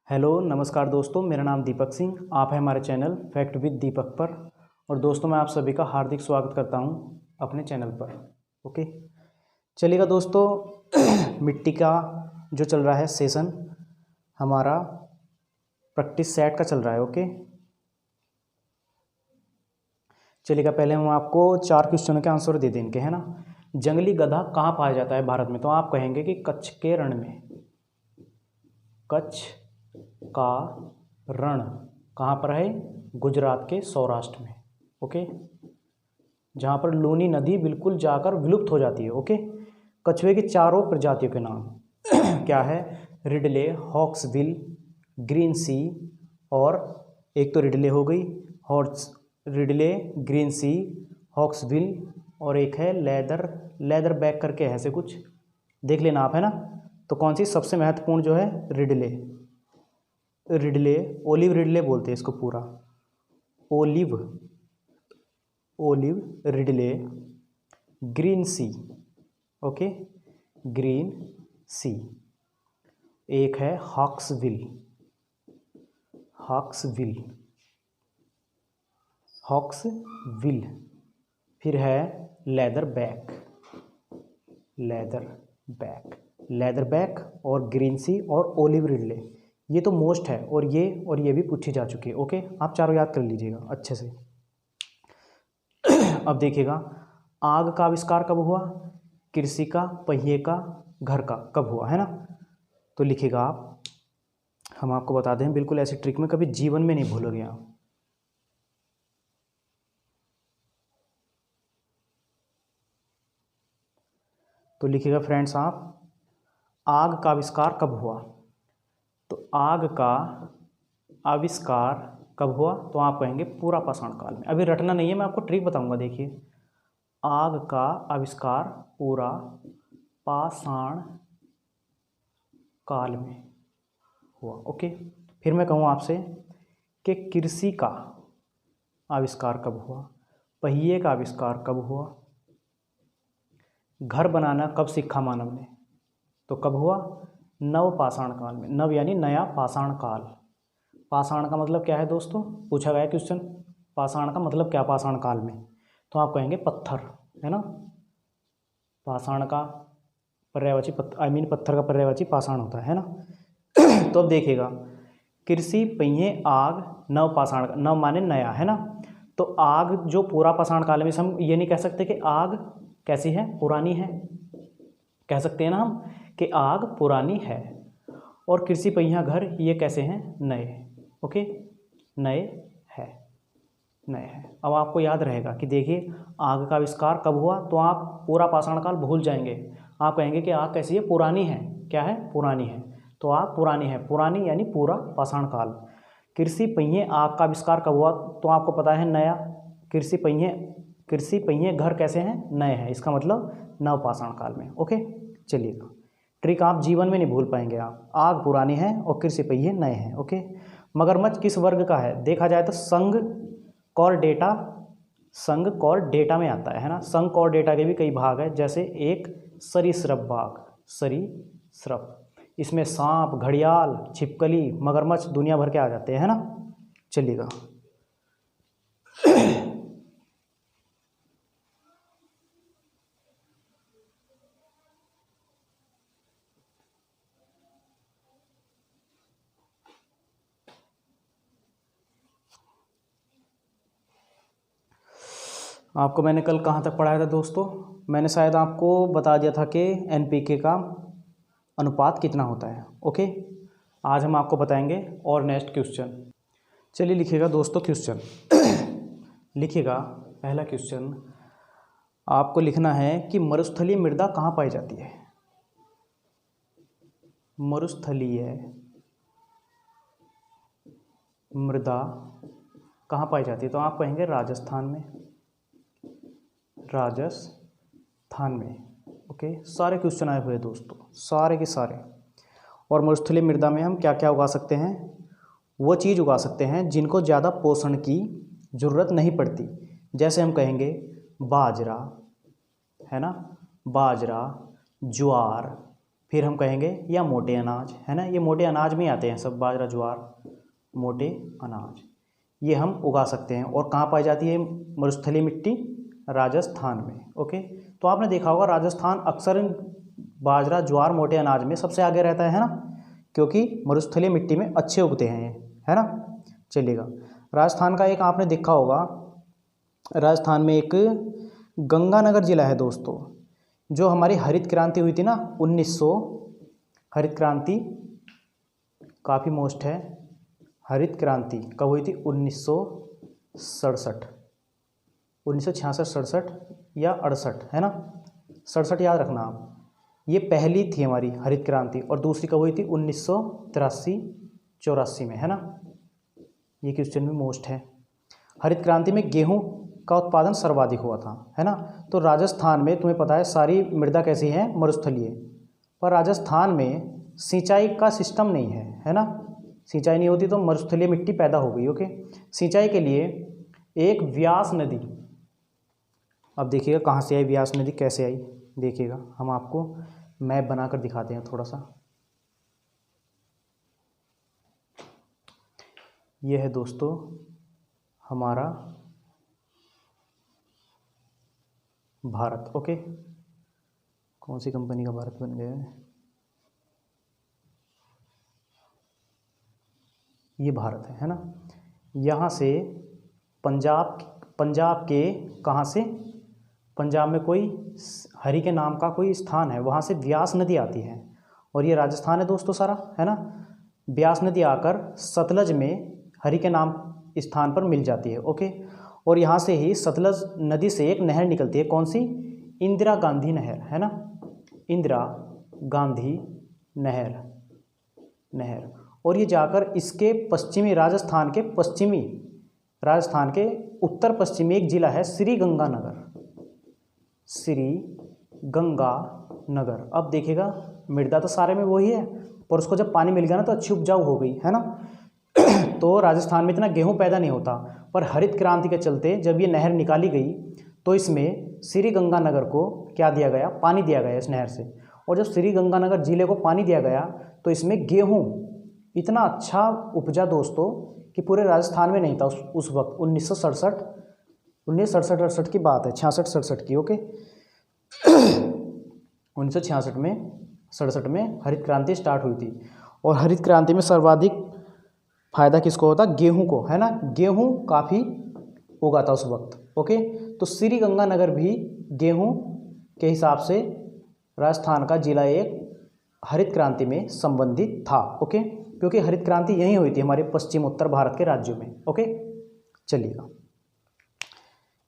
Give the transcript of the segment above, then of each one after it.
Hello नमस्कार दोस्तों, मेरा नाम दीपक सिंह। आप हैं हमारे चैनल फैक्ट विद दीपक पर। और दोस्तों, मैं आप सभी का हार्दिक स्वागत करता हूं अपने चैनल पर। ओके, चलिएगा दोस्तों। मिट्टी का जो चल रहा है सेशन हमारा प्रैक्टिस सेट का चल रहा है। ओके, चलिएगा, पहले हम आपको 4 क्वेश्चनों के आंसर दे दें इनके, है ना। जंगली गधा कहाँ पाया जाता है भारत में? तो आप कहेंगे कि कच्छ के रण में। कच्छ का रण कहाँ पर है? गुजरात के सौराष्ट्र में। ओके, जहाँ पर लूनी नदी बिल्कुल जाकर विलुप्त हो जाती है। ओके, कछुए की 4 प्रजातियों के नाम क्या है? रिडले, हॉक्सविल, ग्रीन सी, और एक तो रिडले हो गई, रिडले, ग्रीन सी, हॉक्सविल, और एक है लेदर बैक करके ऐसे कुछ देख लेना आप, है ना। तो कौन सी सबसे महत्वपूर्ण जो है? रिडले, ओलिव रिडले बोलते हैं इसको पूरा। ओलिव रिडले, ग्रीन सी। ओके, ग्रीन सी। एक है हॉक्सविल, फिर है लेदर बैक और ग्रीन सी और ओलिव रिडले। ये तो मोस्ट है, और ये भी पूछी जा चुकी है। ओके, आप चारों याद कर लीजिएगा अच्छे से। अब देखिएगा, आग का आविष्कार कब हुआ? कृषि का, पहिए का, घर का कब हुआ, है ना। तो लिखिएगा आप, हम आपको बता दें, बिल्कुल ऐसी ट्रिक में कभी जीवन में नहीं भूलोगे आप। तो लिखिएगा फ्रेंड्स आप, आग का आविष्कार कब हुआ? तो आग का आविष्कार कब हुआ? तो आप कहेंगे पूरा पाषाण काल में। अभी रटना नहीं है, मैं आपको ट्रिक बताऊंगा। देखिए, आग का आविष्कार पूरा पाषाण काल में हुआ। ओके, फिर मैं कहूँ आपसे कि कृषि का आविष्कार कब हुआ? पहिए का आविष्कार कब हुआ? घर बनाना कब सीखा मानव ने? तो कब हुआ? नव पाषाण काल में। नव यानी नया, पाषाण काल। पाषाण का मतलब क्या है दोस्तों? पूछा गया क्वेश्चन, पाषाण का मतलब क्या पाषाण काल में? तो आप कहेंगे पत्थर, है ना। पाषाण का पर्यायवाची पत्थर का पर्यायवाची पाषाण होता है ना। तो अब देखिएगा, कृषि, पहिए, आग, नव पाषाण। नव माने नया, है ना। तो आग जो पूरा पाषाण काल में, हम ये नहीं कह सकते कि आग कैसी है? पुरानी है। कह सकते हैं ना हम कि आग पुरानी है। और कृषि, पहिया, घर ये कैसे हैं? नए। ओके, नए है। अब आपको याद रहेगा कि देखिए, आग का आविष्कार कब हुआ? तो आप पूरा पाषाण काल भूल जाएंगे। आप कहेंगे कि आग कैसी है? पुरानी है। क्या है? पुरानी है। तो आग पुरानी है, पुरानी यानी पूरा पाषाण काल। कृषि, पहिए, आग का आविष्कार कब हुआ? तो आपको पता है नया। कृषि पहिए, घर कैसे हैं? नए हैं। इसका मतलब नव पाषाण काल में। ओके, चलिएगा, ट्रिक आप जीवन में नहीं भूल पाएंगे आप। आग पुरानी है और कृषि पहिए नए हैं। ओके, मगरमच्छ किस वर्ग का है? देखा जाए तो संघ कॉर्डेटा में आता है ना। संघ कॉर्डेटा के भी कई भाग है, जैसे एक सरीसृप भाग, सरीसृप। इसमें सांप, घड़ियाल, छिपकली, मगरमच्छ दुनिया भर के आ जाते हैं, है ना। चलिएगा, आपको मैंने कल कहाँ तक पढ़ाया था दोस्तों? मैंने शायद आपको बता दिया था कि एनपीके का अनुपात कितना होता है। ओके, आज हम आपको बताएंगे और नेक्स्ट क्वेश्चन। चलिए लिखिएगा दोस्तों क्वेश्चन। लिखिएगा, पहला क्वेश्चन आपको लिखना है कि मरुस्थलीय मृदा कहाँ पाई जाती है? मरुस्थलीय मृदा कहाँ पाई जाती है? तो आप कहेंगे राजस्थान में। ओके, सारे क्वेश्चन आए हुए दोस्तों, सारे के सारे। और मरुस्थलीय मृदा में हम क्या क्या उगा सकते हैं? वो चीज़ उगा सकते हैं जिनको ज़्यादा पोषण की ज़रूरत नहीं पड़ती। जैसे हम कहेंगे बाजरा, है ना, बाजरा, ज्वार, फिर हम कहेंगे या मोटे अनाज, है ना, ये मोटे अनाज में आते हैं सब, बाजरा ज्वार मोटे अनाज, ये हम उगा सकते हैं। और कहाँ पाई जाती है मरुस्थलीय मिट्टी? राजस्थान में। ओके, तो आपने देखा होगा राजस्थान अक्सर बाजरा ज्वार मोटे अनाज में सबसे आगे रहता है ना, क्योंकि मरुस्थलीय मिट्टी में अच्छे उगते हैं ये, है ना। चलिएगा, राजस्थान का एक आपने देखा होगा, राजस्थान में एक गंगानगर जिला है दोस्तों, जो हमारी हरित क्रांति हुई थी ना 1900, हरित क्रांति काफ़ी मोस्ट है। हरित क्रांति कब हुई थी? 1967, 1966, 67 या 68, है ना, 67 याद रखना आप। ये पहली थी हमारी हरित क्रांति, और दूसरी कब हुई थी? 1983, 84 में, है ना। ये क्वेश्चन भी मोस्ट है। हरित क्रांति में गेहूं का उत्पादन सर्वाधिक हुआ था, है ना। तो राजस्थान में तुम्हें पता है सारी मृदा कैसी है? मरुस्थलीय। पर राजस्थान में सिंचाई का सिस्टम नहीं है ना, सिंचाई नहीं होती तो मरुस्थलीय मिट्टी पैदा हो गई। ओके, सिंचाई के लिए एक व्यास नदी, अब देखिएगा कहाँ से आई व्यास नदी, कैसे आई देखिएगा, हम आपको मैप बनाकर दिखाते हैं थोड़ा सा। यह है दोस्तों हमारा भारत। ओके, कौन सी कंपनी का भारत बन गया है? ये भारत है ना। यहाँ से पंजाब के कहाँ से? पंजाब में कोई हरि के नाम का कोई स्थान है, वहाँ से व्यास नदी आती है, और ये राजस्थान है दोस्तों सारा, है ना। व्यास नदी आकर सतलज में हरि के नाम स्थान पर मिल जाती है। ओके, और यहाँ से ही सतलज नदी से एक नहर निकलती है, कौन सी? इंदिरा गांधी नहर, है ना, इंदिरा गांधी नहर। और ये जाकर इसके पश्चिमी राजस्थान के उत्तर पश्चिमी एक जिला है श्री गंगानगर। अब देखिएगा मृदा तो सारे में वही है, पर उसको जब पानी मिल गया ना तो अच्छी उपजाऊ हो गई, है ना। तो राजस्थान में इतना गेहूं पैदा नहीं होता, पर हरित क्रांति के चलते जब ये नहर निकाली गई तो इसमें श्री गंगानगर को क्या दिया गया? पानी दिया गया इस नहर से। और जब श्री गंगानगर जिले को पानी दिया गया तो इसमें गेहूं इतना अच्छा उपजा दोस्तों कि पूरे राजस्थान में नहीं था उस वक्त। 1967 की बात है, 66-67 की। ओके, 1966 में 67 में हरित क्रांति स्टार्ट हुई थी, और हरित क्रांति में सर्वाधिक फायदा किसको होता? गेहूं को, है ना। गेहूं काफ़ी उगा था उस वक्त। ओके, तो श्री गंगानगर भी गेहूं के हिसाब से राजस्थान का जिला एक हरित क्रांति में संबंधित था। ओके, क्योंकि हरित क्रांति यहीं हुई थी हमारे पश्चिम उत्तर भारत के राज्यों में। ओके, चलिएगा,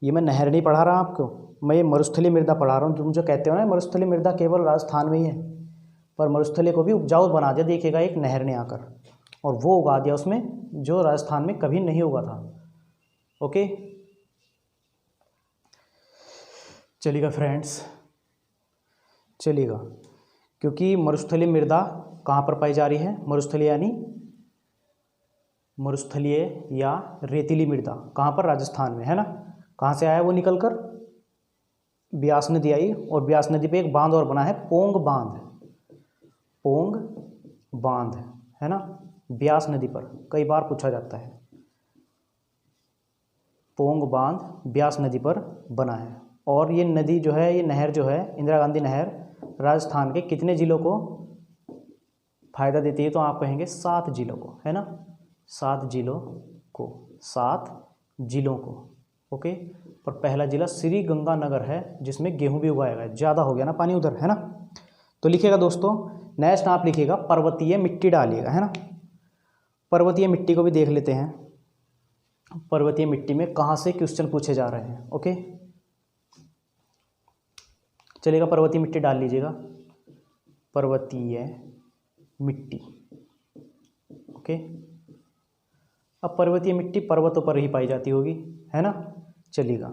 ये मैं नहर नहीं पढ़ा रहा आपको, मैं ये मरुस्थलीय मृदा पढ़ा रहा हूँ। तुम जो कहते हो ना मरुस्थलीय मृदा केवल राजस्थान में ही है, पर मरुस्थलीय को भी उपजाऊ बना दिया देखिएगा एक नहर ने आकर, और वो उगा दिया उसमें जो राजस्थान में कभी नहीं उगा था। ओके, चलिएगा फ्रेंड्स, चलिएगा, क्योंकि मरुस्थलीय मृदा कहाँ पर पाई जा रही है? मरुस्थलीय या रेतीली मृदा कहाँ पर? राजस्थान में, है ना। कहाँ से आया वो निकलकर? ब्यास नदी आई, और ब्यास नदी पे एक बांध और बना है, पोंग बांध, है ना, ब्यास नदी पर, कई बार पूछा जाता है। पोंग बांध ब्यास नदी पर बना है, और ये नदी जो है, ये नहर जो है, इंदिरा गांधी नहर, राजस्थान के कितने जिलों को फायदा देती है? तो आप कहेंगे 7 जिलों को, है ना, 7 जिलों को। ओके, पर पहला जिला श्री गंगानगर है जिसमें गेहूं भी उगाया गया। ज़्यादा हो गया ना पानी उधर, है ना। तो लिखिएगा दोस्तों, नेक्स्ट आप लिखिएगा पर्वतीय मिट्टी डालिएगा, है ना। पर्वतीय मिट्टी को भी देख लेते हैं, पर्वतीय मिट्टी में कहाँ से क्वेश्चन पूछे जा रहे हैं। ओके, चलिएगा, पर्वतीय मिट्टी डाल लीजिएगा, पर्वतीय मिट्टी। ओके, अब पर्वतीय मिट्टी पर्वतों पर ही पाई जाती होगी, है ना। चलिएगा,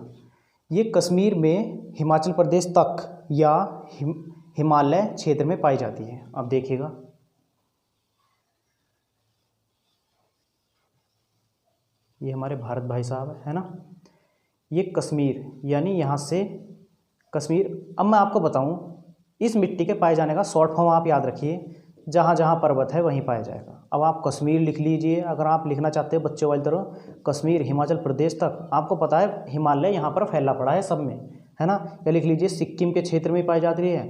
ये कश्मीर में हिमाचल प्रदेश तक या हिमालय क्षेत्र में पाई जाती है। अब देखिएगा, ये हमारे भारत भाई साहब है ना, ये कश्मीर यानी यहाँ से कश्मीर। अब मैं आपको बताऊँ इस मिट्टी के पाए जाने का शॉर्ट फॉर्म आप याद रखिए, जहाँ जहाँ पर्वत है वहीं पाया जाएगा। अब आप कश्मीर लिख लीजिए, अगर आप लिखना चाहते हो बच्चों वाली तरह, कश्मीर हिमाचल प्रदेश तक, आपको पता है हिमालय यहाँ पर फैला पड़ा है सब में, है ना। या लिख लीजिए सिक्किम के क्षेत्र में पाई जाती है,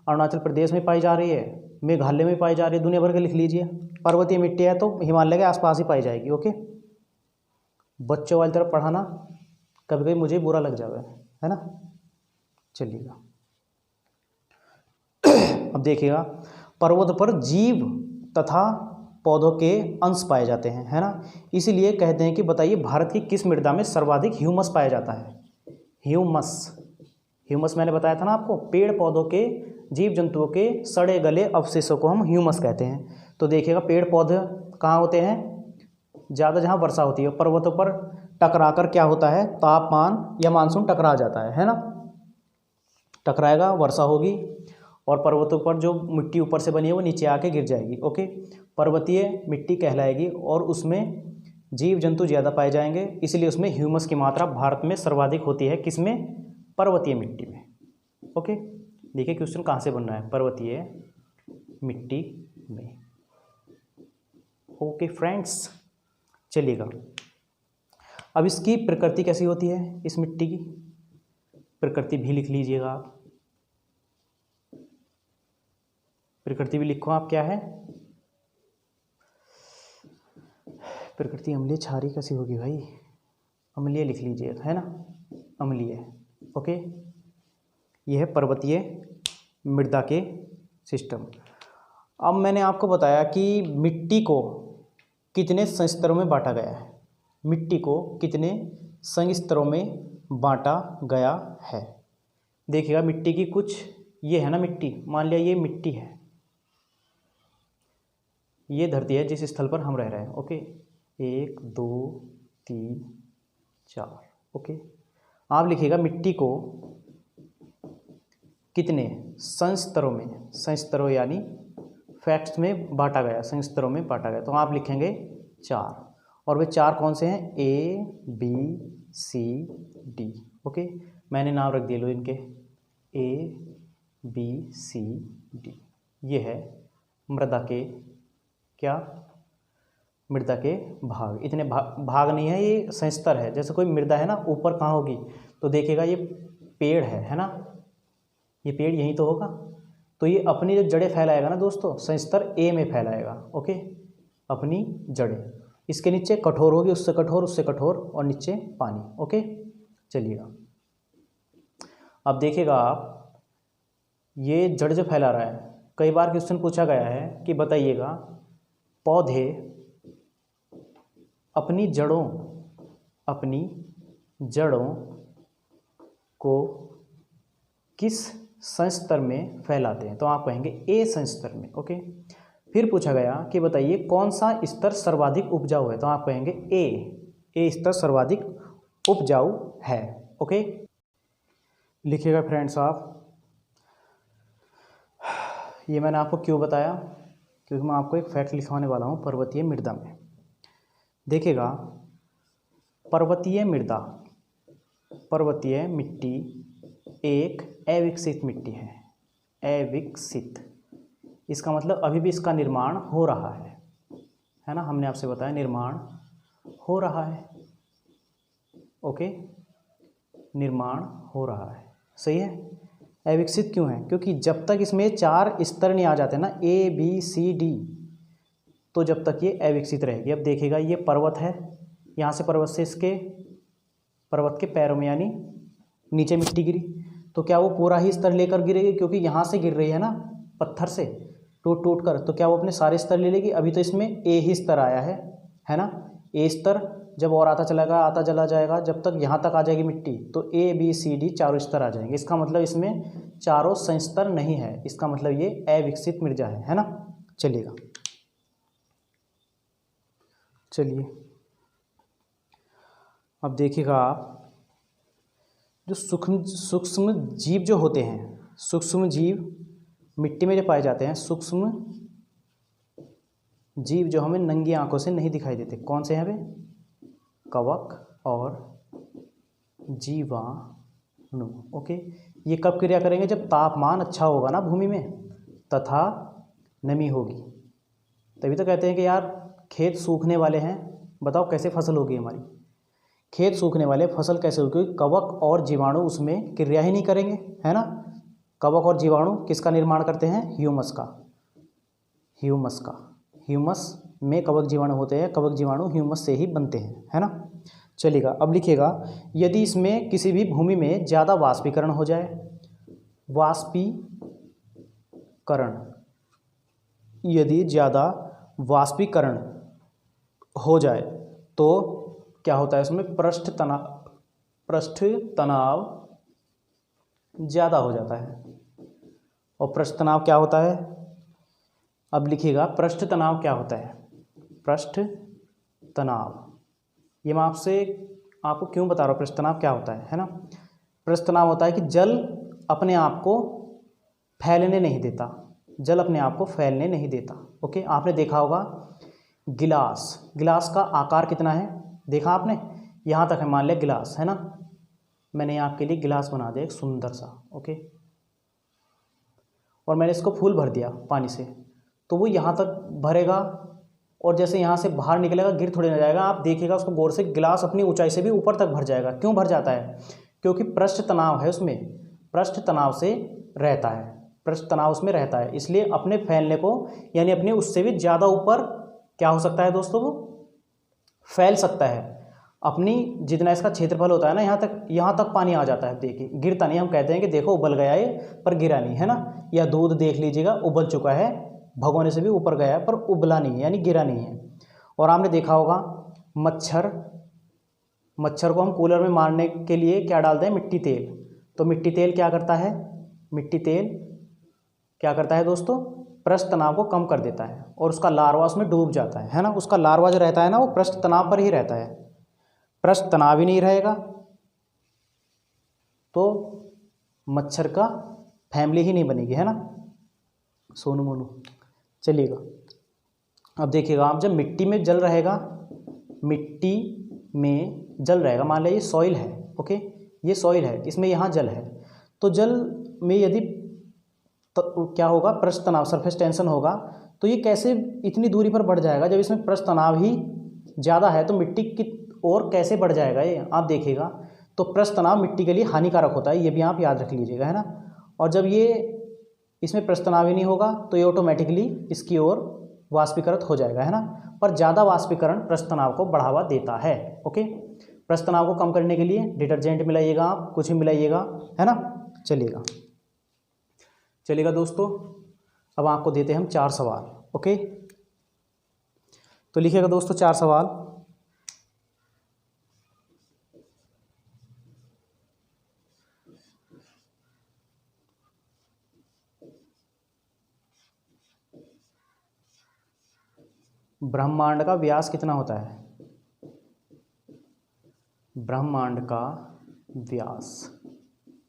अरुणाचल प्रदेश में पाई जा रही है, मेघालय में पाई जा रही है, दुनिया भर के लिख लीजिए। पर्वतीय मिट्टी है तो हिमालय के आसपास ही पाई जाएगी। ओके, बच्चों वाली तरफ पढ़ाना कभी कभी मुझे बुरा लग जाता है ना। चलिएगा अब देखिएगा, पर्वत पर जीव तथा पौधों के अंश पाए जाते हैं, है ना। इसीलिए कहते हैं कि बताइए भारत की किस मृदा में सर्वाधिक ह्यूमस पाया जाता है। ह्यूमस मैंने बताया था ना आपको, पेड़ पौधों के, जीव जंतुओं के सड़े गले अवशेषों को हम ह्यूमस कहते हैं। तो देखिएगा पेड़ पौधे कहाँ होते हैं, ज़्यादा जहाँ वर्षा होती है। पर्वतों पर टकराकर क्या होता है, तापमान या मानसून टकरा जाता है ना, टकराएगा, वर्षा होगी और पर्वतों पर जो मिट्टी ऊपर से बनी है वो नीचे आके गिर जाएगी। ओके, पर्वतीय मिट्टी कहलाएगी और उसमें जीव जंतु ज़्यादा पाए जाएंगे, इसलिए उसमें ह्यूमस की मात्रा भारत में सर्वाधिक होती है। किसमें, पर्वतीय मिट्टी में। ओके, देखिए क्वेश्चन कहाँ से बन रहा है, पर्वतीय मिट्टी में। ओके फ्रेंड्स, चलिएगा अब इसकी प्रकृति कैसी होती है, इस मिट्टी की प्रकृति भी लिख लीजिएगा आप, प्रकृति भी लिखो आप, क्या है प्रकृति। अम्लीय क्षारीय कैसी होगी भाई, अम्लीय लिख लीजिए, है ना, अम्लीय। ओके, यह है पर्वतीय मृदा के सिस्टम। अब मैंने आपको बताया कि मिट्टी को कितने संस्तरों में बांटा गया है, मिट्टी को कितने संस्तरों में बांटा गया है। देखिएगा मिट्टी की कुछ, ये है ना मिट्टी, मान लिया ये मिट्टी है, ये धरती है जिस स्थल पर हम रह रहे हैं। ओके, 1 2 3 4। ओके, आप लिखिएगा मिट्टी को कितने संस्तरों में, संस्तरों यानी फैक्ट्स में बांटा गया, संस्तरों में बांटा गया, तो आप लिखेंगे 4। और वे 4 कौन से हैं, A B C D। Okay, मैंने नाम रख दिए लो इनके, A B C D। ये है मृदा के क्या, मृदा के भाग। इतने भाग नहीं है, ये संस्तर है। जैसे कोई मृदा है ना, ऊपर कहाँ होगी, तो देखिएगा ये पेड़ है ना, ये पेड़ यहीं तो होगा, तो ये अपनी जो जड़ें फैलाएगा ना दोस्तों, संस्तर ए में फैलाएगा। ओके, अपनी जड़ें, इसके नीचे कठोर होगी, उससे कठोर, उससे कठोर, और नीचे पानी। ओके, चलिएगा अब देखिएगा आप, ये जड़ जो फैला रहा है, कई बार क्वेश्चन पूछा गया है कि बताइएगा पौधे अपनी जड़ों को किस संस्तर में फैलाते हैं, तो आप कहेंगे ए संस्तर में। ओके, फिर पूछा गया कि बताइए कौन सा स्तर सर्वाधिक उपजाऊ है, तो आप कहेंगे ए स्तर सर्वाधिक उपजाऊ है। ओके, लिखिएगा फ्रेंड्स आप, ये मैंने आपको क्यों बताया, क्योंकि मैं आपको एक फैक्ट लिखवाने वाला हूँ पर्वतीय मृदा में। देखिएगा पर्वतीय मिट्टी एक अविकसित मिट्टी है, अविकसित, इसका मतलब अभी भी इसका निर्माण हो रहा है ना, हमने आपसे बताया निर्माण हो रहा है। ओके, निर्माण हो रहा है, सही है। अविकसित क्यों है, क्योंकि जब तक इसमें 4 स्तर नहीं आ जाते ना, A B C D, तो जब तक ये अविकसित रहेगी। अब देखिएगा ये पर्वत है, यहाँ से पर्वत से इसके पर्वत के पैरों में यानी नीचे मिट्टी गिरी, तो क्या वो पूरा ही स्तर लेकर गिरेगी, क्योंकि यहाँ से गिर रही है ना पत्थर से टूट टूट कर, तो क्या वो अपने सारे स्तर ले लेगी। अभी तो इसमें ए ही स्तर आया है ना, ए स्तर जब और आता चला जाएगा, जब तक यहाँ तक आ जाएगी मिट्टी, तो A B C D 4 स्तर आ जाएंगे। इसका मतलब इसमें 4 संस्तर नहीं है, इसका मतलब ये अविकसित मृदा है ना। चलिएगा, चलिए अब देखिएगा आप, जो सूक्ष्म जीव जो होते हैं, सूक्ष्म जीव मिट्टी में जो पाए जाते हैं, सूक्ष्म जीव जो हमें नंगी आंखों से नहीं दिखाई देते, कौन से हैं वे, कवक और जीवाणु। ओके, ये कब क्रिया करेंगे? जब तापमान अच्छा होगा ना भूमि में तथा नमी होगी। तभी तो कहते हैं कि यार खेत सूखने वाले हैं, बताओ कैसे फसल होगी हमारी? खेत सूखने वाले, फसल कैसे होगी? क्योंकि कवक और जीवाणु उसमें क्रिया ही नहीं करेंगे, है ना। कवक और जीवाणु किसका निर्माण करते हैं? ह्यूमस का। ह्यूमस में कवक जीवाणु होते हैं, कवक जीवाणु ह्यूमस से ही बनते हैं, है ना। चलिएगा, अब लिखिएगा, यदि इसमें किसी भी भूमि में ज़्यादा वाष्पीकरण हो जाए, यदि ज़्यादा वाष्पीकरण हो जाए तो क्या होता है? इसमें पृष्ठ तनाव ज़्यादा हो जाता है। और पृष्ठ तनाव क्या होता है? अब लिखिएगा, पृष्ठ तनाव क्या होता है? पृष्ठ तनाव, ये मैं आपको क्यों बता रहा हूँ पृष्ठ तनाव क्या होता है ना। पृष्ठ तनाव होता है कि जल अपने आप को फैलने नहीं देता, जल अपने आप को फैलने नहीं देता। ओके, आपने देखा होगा गिलास का आकार कितना है, देखा आपने? यहाँ तक है, मान लिया गिलास है ना। मैंने आपके लिए गिलास बना दिया एक सुंदर सा, ओके, और मैंने इसको फुल भर दिया पानी से, तो वो यहाँ तक भरेगा और जैसे यहाँ से बाहर निकलेगा गिर थोड़ी ना जाएगा। आप देखिएगा उसको गौर से, गिलास अपनी ऊंचाई से भी ऊपर तक भर जाएगा। क्यों भर जाता है? क्योंकि पृष्ठ तनाव है उसमें, पृष्ठ तनाव से रहता है, पृष्ठ तनाव उसमें रहता है, इसलिए अपने फैलने को, यानी अपने उससे भी ज़्यादा ऊपर क्या हो सकता है दोस्तों? वो फैल सकता है। अपनी जितना इसका क्षेत्रफल होता है ना, यहाँ तक पानी आ जाता है। देखिए गिरता नहीं, हम कहते हैं कि देखो उबल गया है पर गिरा नहीं, है ना। या दूध देख लीजिएगा, उबल चुका है, भगोने से भी ऊपर गया है पर उबला नहीं है, यानी गिरा नहीं है। और आपने देखा होगा मच्छर को हम कूलर में मारने के लिए क्या डालते हैं? मिट्टी तेल। तो मिट्टी तेल क्या करता है? मिट्टी तेल क्या करता है दोस्तों? पृष्ठ तनाव को कम कर देता है और उसका लार्वा उसमें डूब जाता है ना। उसका लार्वा जो रहता है ना, वो पृष्ठ तनाव पर ही रहता है। पृष्ठ तनाव ही नहीं रहेगा तो मच्छर का फैमिली ही नहीं बनेगी, है ना सोनू मोनू। चलिएगा, अब देखिएगा आप, जब मिट्टी में जल रहेगा, मान लीजिए सॉइल है, ओके, ये सॉइल है, इसमें यहाँ जल है, तो जल में यदि क्या होगा? पृष्ठ तनाव, सरफेस टेंशन होगा, तो ये कैसे इतनी दूरी पर बढ़ जाएगा? जब इसमें पृष्ठ तनाव ही ज़्यादा है तो मिट्टी की ओर कैसे बढ़ जाएगा ये आप देखिएगा। तो पृष्ठ तनाव मिट्टी के लिए हानिकारक होता है, ये भी आप याद रख लीजिएगा, है ना। और जब ये इसमें पृष्ठ तनाव ही नहीं होगा तो ये ऑटोमेटिकली इसकी ओर वाष्पीकृत हो जाएगा, है ना। पर ज़्यादा वाष्पीकरण पृष्ठ तनाव को बढ़ावा देता है। ओके, पृष्ठ तनाव को कम करने के लिए डिटर्जेंट मिलाइएगा, आप कुछ भी मिलाइएगा, है ना। चलिएगा दोस्तों, अब आपको देते हैं हम 4 सवाल। ओके, तो लिखिएगा दोस्तों 4 सवाल। ब्रह्मांड का व्यास कितना होता है? ब्रह्मांड का व्यास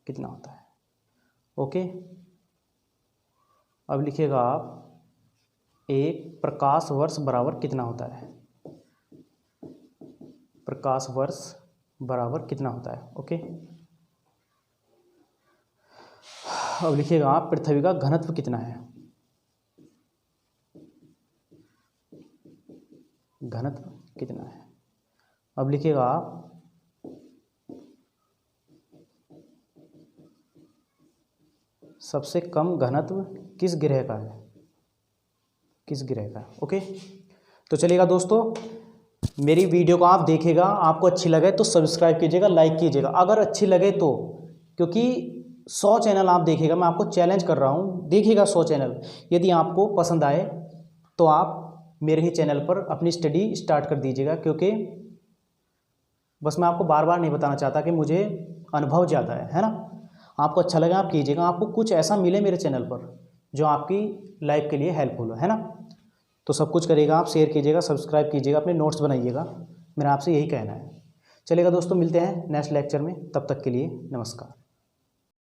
कितना होता है? ओके, अब लिखिएगा आप, एक प्रकाश वर्ष बराबर कितना होता है? प्रकाश वर्ष बराबर कितना होता है? ओके, अब लिखिएगा आप, पृथ्वी का घनत्व कितना है? घनत्व कितना है? अब लिखिएगा आप, सबसे कम घनत्व किस ग्रह का है? किस ग्रह का? ओके, तो चलिएगा दोस्तों, मेरी वीडियो को आप देखिएगा, आपको अच्छी लगे तो सब्सक्राइब कीजिएगा, लाइक कीजिएगा अगर अच्छी लगे तो, क्योंकि 100 चैनल आप देखिएगा, मैं आपको चैलेंज कर रहा हूँ, देखिएगा 100 चैनल। यदि आपको पसंद आए तो आप मेरे ही चैनल पर अपनी स्टडी स्टार्ट कर दीजिएगा, क्योंकि बस मैं आपको बार बार नहीं बताना चाहता कि मुझे अनुभव ज़्यादा है ना। आपको अच्छा लगे आप कीजिएगा, आपको कुछ ऐसा मिले मेरे चैनल पर जो आपकी लाइफ के लिए हेल्पफुल हो, है ना। तो सब कुछ करिएगा आप, शेयर कीजिएगा, सब्सक्राइब कीजिएगा, अपने नोट्स बनाइएगा, मेरा आपसे यही कहना है। चलिएगा दोस्तों, मिलते हैं नेक्स्ट लेक्चर में, तब तक के लिए नमस्कार।